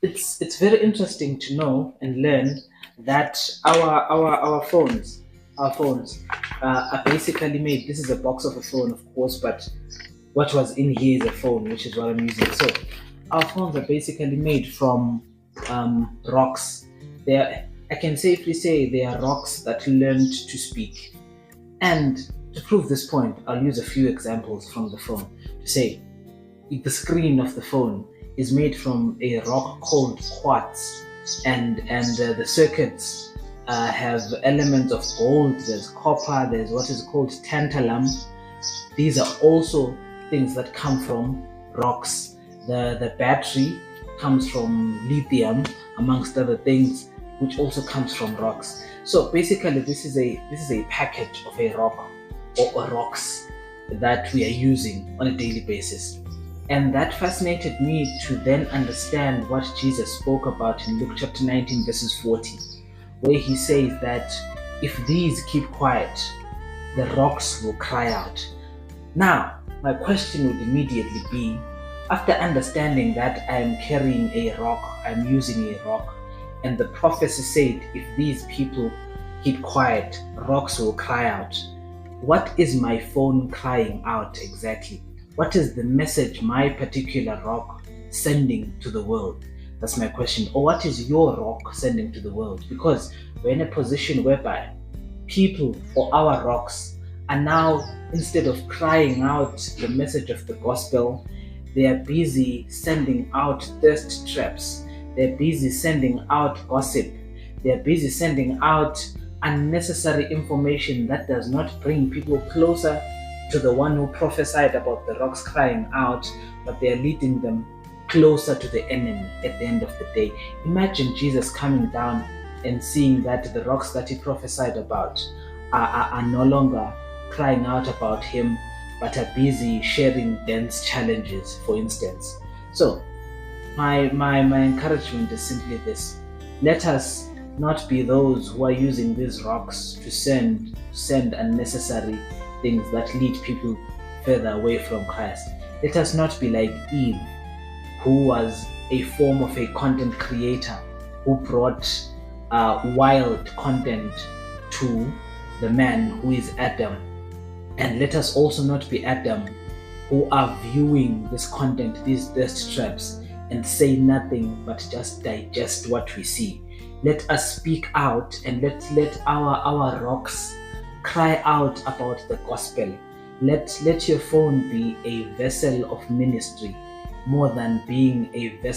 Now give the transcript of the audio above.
It's very interesting to know and learn that our phones are basically made. This is a box of a phone, of course, but what was in here is a phone, which is what I'm using. So our phones are basically made from rocks. I can safely say they are rocks that learned to speak. And to prove this point, I'll use a few examples from the phone to say the screen of the phone is made from a rock called quartz, and the circuits have elements of gold. There's copper. There's what is called tantalum. These are also things that come from rocks. The battery comes from lithium, amongst other things, which also comes from rocks. So basically, this is a package of a rock or rocks that we are using on a daily basis. And that fascinated me to then understand what Jesus spoke about in Luke chapter 19, verses 40, where he says that if these keep quiet, the rocks will cry out. Now, my question would immediately be, after understanding that I am carrying a rock, I'm using a rock, and the prophecy said, if these people keep quiet, rocks will cry out. What is my phone crying out exactly? What is the message my particular rock sending to the world? That's my question. Or what is your rock sending to the world? Because we're in a position whereby people or our rocks are now, instead of crying out the message of the gospel, they are busy sending out thirst traps. They're busy sending out gossip. They're busy sending out unnecessary information that does not bring people closer to the one who prophesied about the rocks crying out, but they are leading them closer to the enemy at the end of the day. Imagine Jesus coming down and seeing that the rocks that he prophesied about are no longer crying out about him, but are busy sharing dense challenges, for instance. So, my encouragement is simply this: let us not be those who are using these rocks to send unnecessary things that lead people further away from Christ. Let us not be like Eve, who was a form of a content creator who brought wild content to the man who is Adam. And let us also not be Adam, who are viewing this content, these thirst traps, and say nothing but just digest what we see. Let us speak out, and let our rocks cry out about the gospel. Let your phone be a vessel of ministry more than being a vessel